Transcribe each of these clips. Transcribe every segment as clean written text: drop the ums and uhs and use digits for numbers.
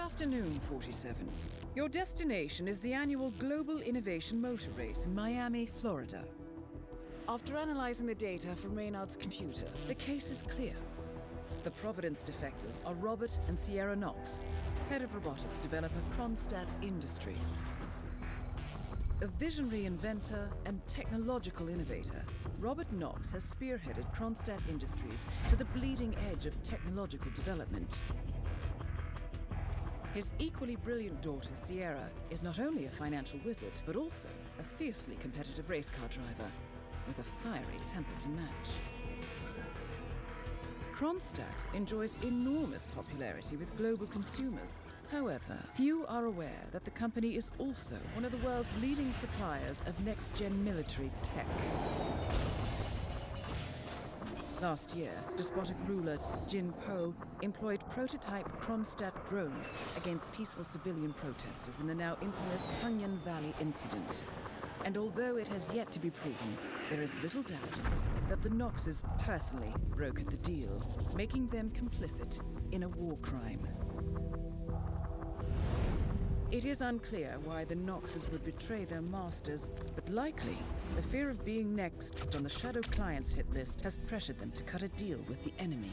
afternoon, 47. Your destination is the annual Global Innovation Motor Race in Miami, Florida. After analyzing the data from Reynard's computer, the case is clear. The Providence defectors are Robert and Sierra Knox, head of robotics developer Kronstadt Industries. A visionary inventor and technological innovator, Robert Knox has spearheaded Kronstadt Industries to the bleeding edge of technological development. His equally brilliant daughter, Sierra, is not only a financial wizard, but also a fiercely competitive race car driver with a fiery temper to match. Kronstadt enjoys enormous popularity with global consumers. However, few are aware that the company is also one of the world's leading suppliers of next-gen military tech. Last year, despotic ruler Jin Po employed prototype Kronstadt drones against peaceful civilian protesters in the now infamous Tungan Valley incident. And although it has yet to be proven, there is little doubt that the Knoxes personally brokered the deal, making them complicit in a war crime. It is unclear why the Knoxes would betray their masters, but likely the fear of being next on the Shadow Clients hit list has pressured them to cut a deal with the enemy.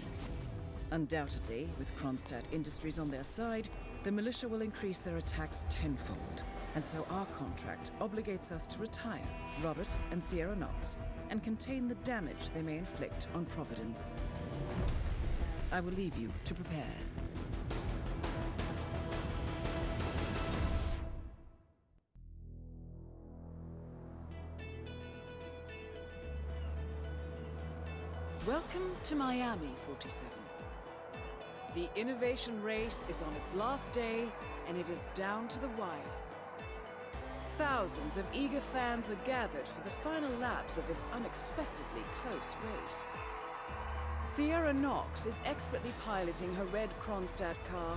Undoubtedly, with Kronstadt Industries on their side, the militia will increase their attacks tenfold, and so our contract obligates us to retire Robert and Sierra Knox and contain the damage they may inflict on Providence. I will leave you to prepare. Welcome to Miami, 47. The innovation race is on its last day, and it is down to the wire. Thousands of eager fans are gathered for the final laps of this unexpectedly close race. Sierra Knox is expertly piloting her red Kronstadt car.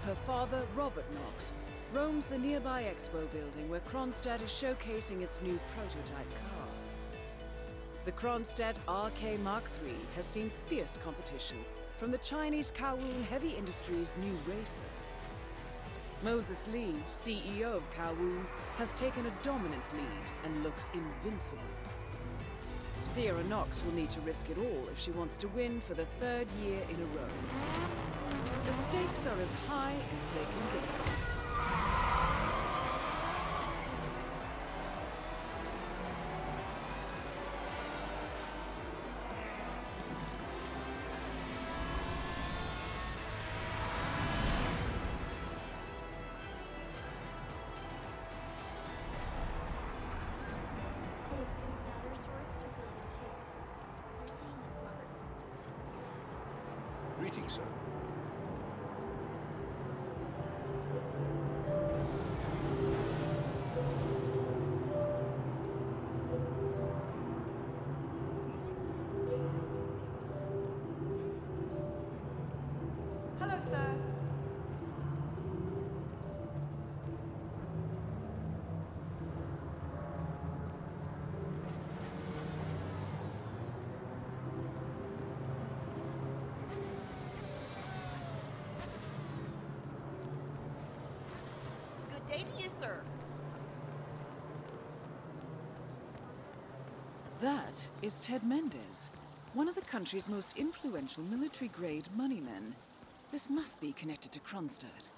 Her father, Robert Knox, roams the nearby expo building where Kronstadt is showcasing its new prototype car. The Kronstadt RK Mark III has seen fierce competition from the Chinese Kowloon Heavy Industries' new racer. Moses Lee, CEO of Kowloon, has taken a dominant lead and looks invincible. Sierra Knox will need to risk it all if she wants to win for the third year in a row. The stakes are as high as they can get. Greetings, sir. Hello, sir. Good day to you, sir. That is Ted Mendez, one of the country's most influential military-grade moneymen. This must be connected to Kronstadt.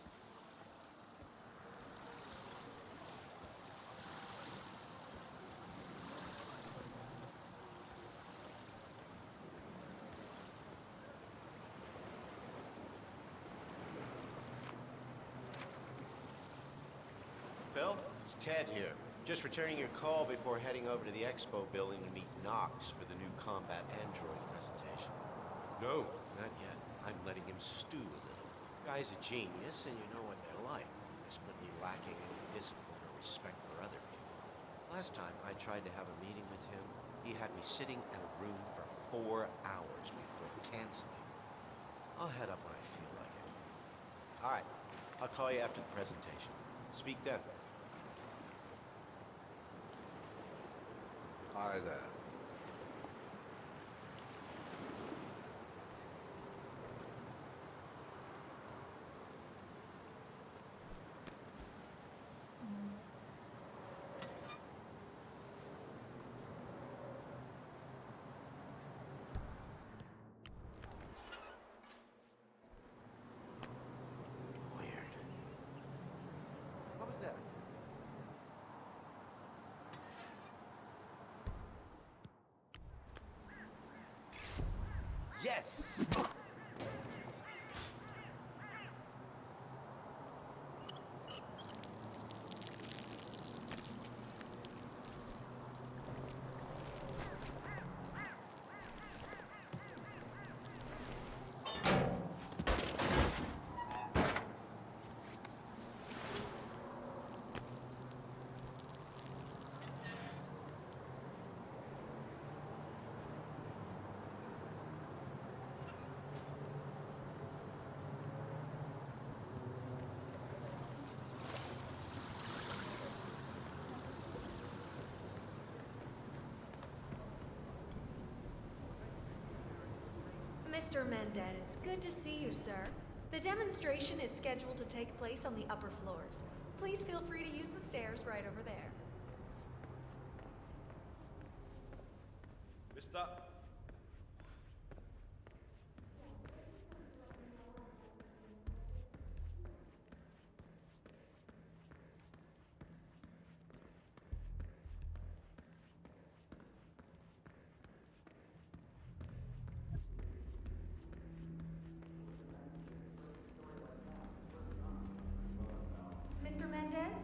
Bill, it's Ted here. Just returning your call before heading over to the expo building to meet Knox for the new combat android presentation. No, not yet. I'm letting him stew a little. Guy's a genius, and you know what they're like. Desperately lacking any discipline or respect for other people. Last time I tried to have a meeting with him, he had me sitting in a room for 4 hours before canceling. I'll head up when I feel like it. All right, I'll call you after the presentation. Speak then. Hi there. Yes! Mr. Mendez, good to see you, sir. The demonstration is scheduled to take place on the upper floors. Please feel free to use the stairs right over there. Mister. Mr. Mendez?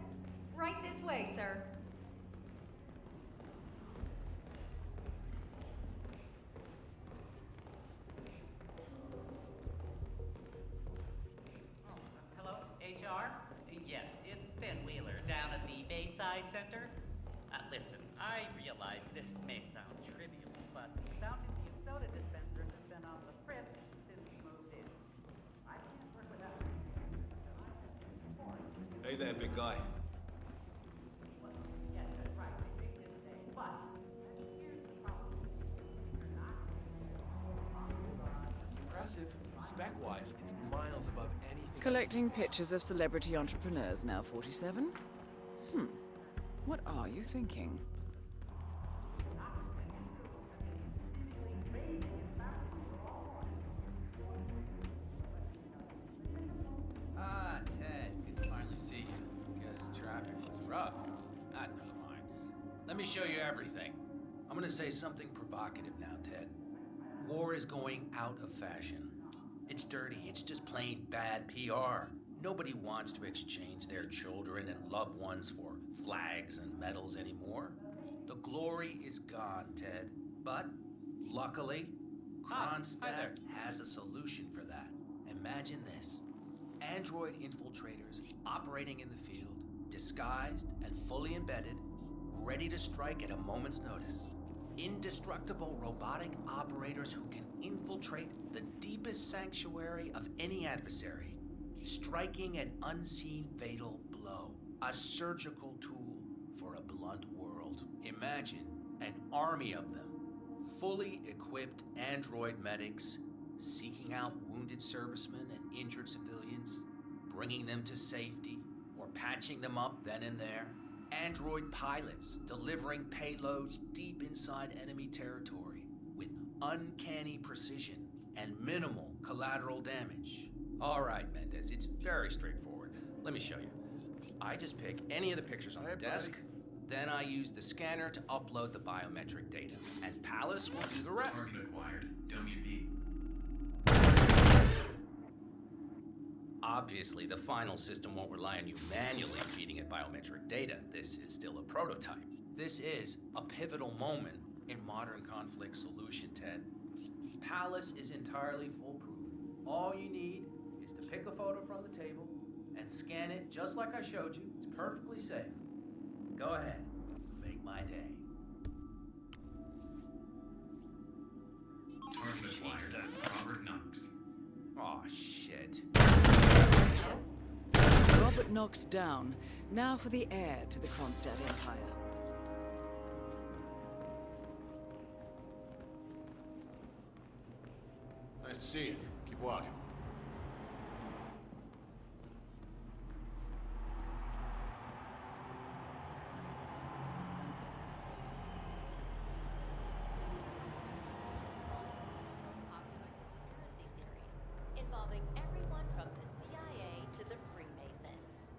Right this way, sir. Hello, HR? Yes, it's Ben Wheeler down at the Bayside Center. Listen, I realize this may sound trivial, but Fountain View soda dispensers have been on the fritz since we moved in. I can't work without Hey there, big guy. Yes, that's right, I think this day, but here's the problem. You're not Impressive. Spec-wise, it's miles above anything. Collecting pictures of celebrity entrepreneurs now, 47? What are you thinking? Ah, Ted, good to finally see you. Guess traffic was rough. Ah, never mind. Let me show you everything. I'm gonna say something provocative now, Ted. War is going out of fashion. It's dirty. It's just plain bad PR. Nobody wants to exchange their children and loved ones for flags and medals anymore. The glory is gone, Ted. But, luckily, Kronstadt has a solution for that. Imagine this. Android infiltrators operating in the field, disguised and fully embedded, ready to strike at a moment's notice. Indestructible robotic operators who can infiltrate the deepest sanctuary of any adversary, striking an unseen fatal blow, a surgical tool for a blunt world. Imagine an army of them, fully equipped android medics, seeking out wounded servicemen and injured civilians, bringing them to safety, or patching them up then and there. Android pilots delivering payloads deep inside enemy territory with uncanny precision and minimal collateral damage. All right, Mendez, it's very straightforward. Let me show you. I just pick any of the pictures on the desk, then I use the scanner to upload the biometric data, and Palace will do the rest. Target acquired. WB. Obviously, the final system won't rely on you manually feeding it biometric data. This is still a prototype. This is a pivotal moment in modern conflict solution, Ted. Palace is entirely foolproof. All you need is to pick a photo from the table and scan it just like I showed you. It's perfectly safe. Go ahead. Make my day. Target acquired. Robert Knox. Aw, shit. Robert Knox down. Now for the heir to the Kronstadt Empire. Nice to see you. Keep walking. Popular conspiracy theories involving everyone from the CIA to the Freemasons.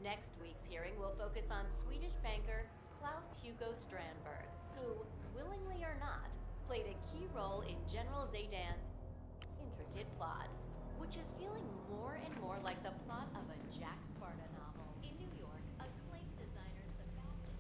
Next week's hearing will focus on Swedish banker Klaus Hugo Strandberg, who, willingly or not, played a key role in General Zaydan's hit plot, which is feeling more and more like the plot of a Jack Sparta novel. In New York, acclaimed designer Sebastian Sato.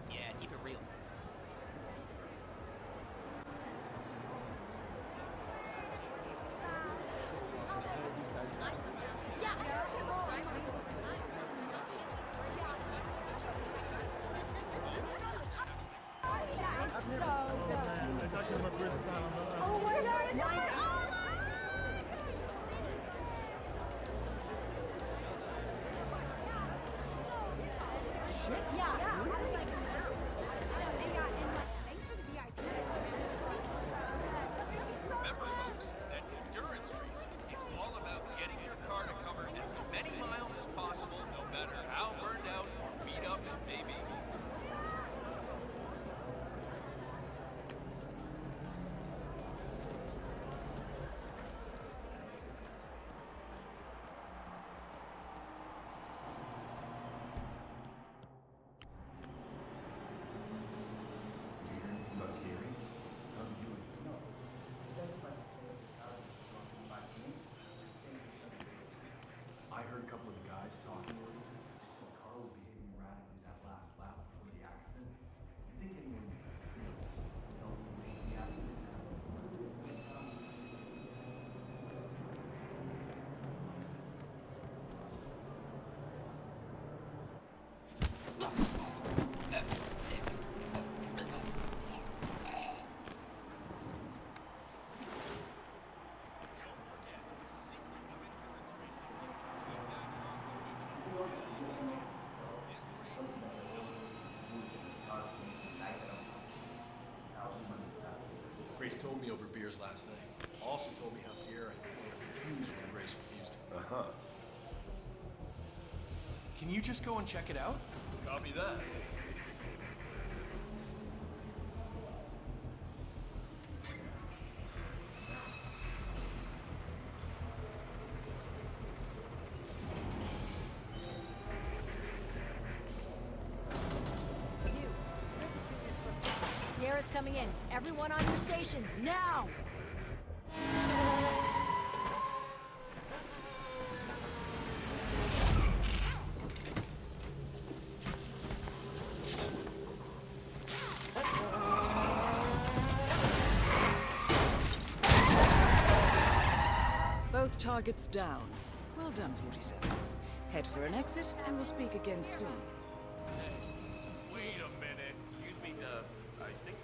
Yeah, keep it real. Remember, folks, that endurance racing is all about getting your car to cover as many miles as possible, no matter how burned out or beat up it may be. I heard a couple of the guys talking with him. The car was behaving erratically that last lap before the accident. You think anyone, don't make the accident happen? Grace told me over beers last night. Also told me how Sierra had been confused when Grace refused him. Uh-huh. Can you just go and check it out? Copy that. Sierra's coming in. Everyone on your stations, now! Both targets down. Well done, 47. Head for an exit, and we'll speak again soon. Wait a minute. You'd be the... I think...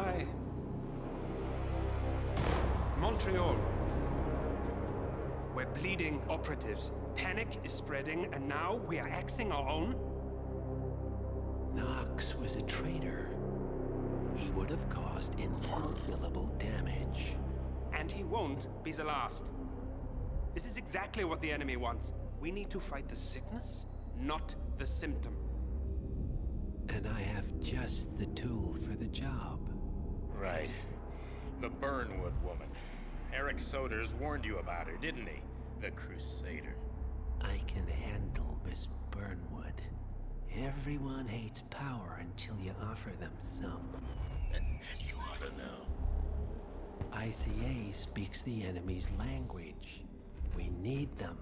Hi. Montreal. We're bleeding operatives. Panic is spreading, and now we are axing our own? Knox was a traitor. He would have caused incalculable damage. And he won't be the last. This is exactly what the enemy wants. We need to fight the sickness, not the symptom. And I have just the tool for the job. Right. The Burnwood woman. Eric Soders warned you about her, didn't he? The Crusader. I can handle Miss Burnwood. Everyone hates power until you offer them some. And you ought to know. ICA speaks the enemy's language. We need them.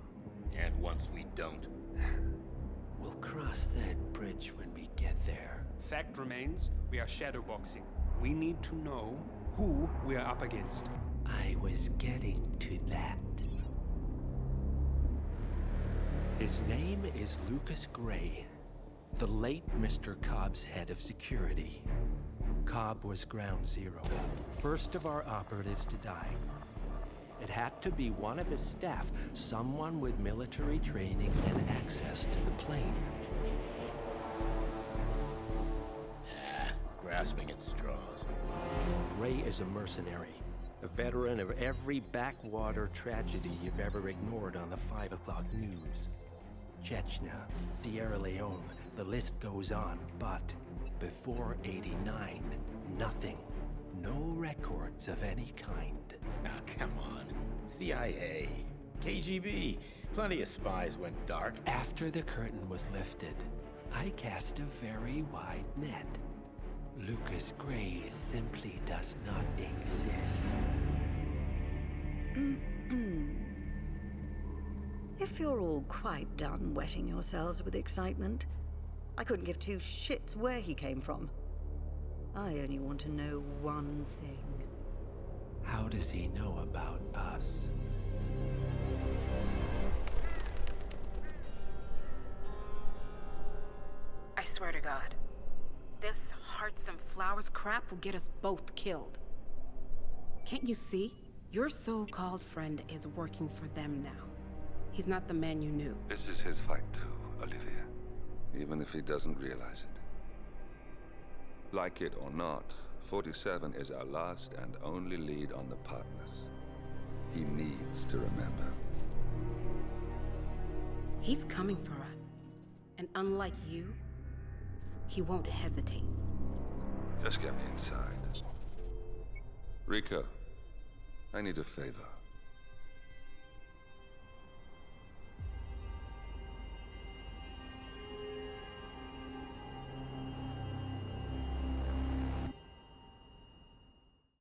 And once we don't? We'll cross that bridge when we get there. Fact remains, we are shadowboxing. We need to know who we are up against. I was getting to that. His name is Lucas Gray, the late Mr. Cobb's head of security. Cobb was ground zero, first of our operatives to die. It had to be one of his staff, someone with military training and access to the plane. Grasping at straws. Gray is a mercenary, a veteran of every backwater tragedy you've ever ignored on the 5 o'clock news. Chechnya, Sierra Leone, the list goes on, but before '89, nothing. No records of any kind. Ah, come on. CIA, KGB, plenty of spies went dark. After the curtain was lifted, I cast a very wide net. Lucas Gray simply does not exist. If you're all quite done wetting yourselves with excitement, I couldn't give two shits where he came from. I only want to know one thing. How does he know about us? I swear to God, this hearts and flowers crap will get us both killed. Can't you see? Your so-called friend is working for them now. He's not the man you knew. This is his fight too, Olivia. Even if he doesn't realize it. Like it or not, 47 is our last and only lead on the partners. He needs to remember. He's coming for us. And unlike you, he won't hesitate. Just get me inside. Rika, I need a favor.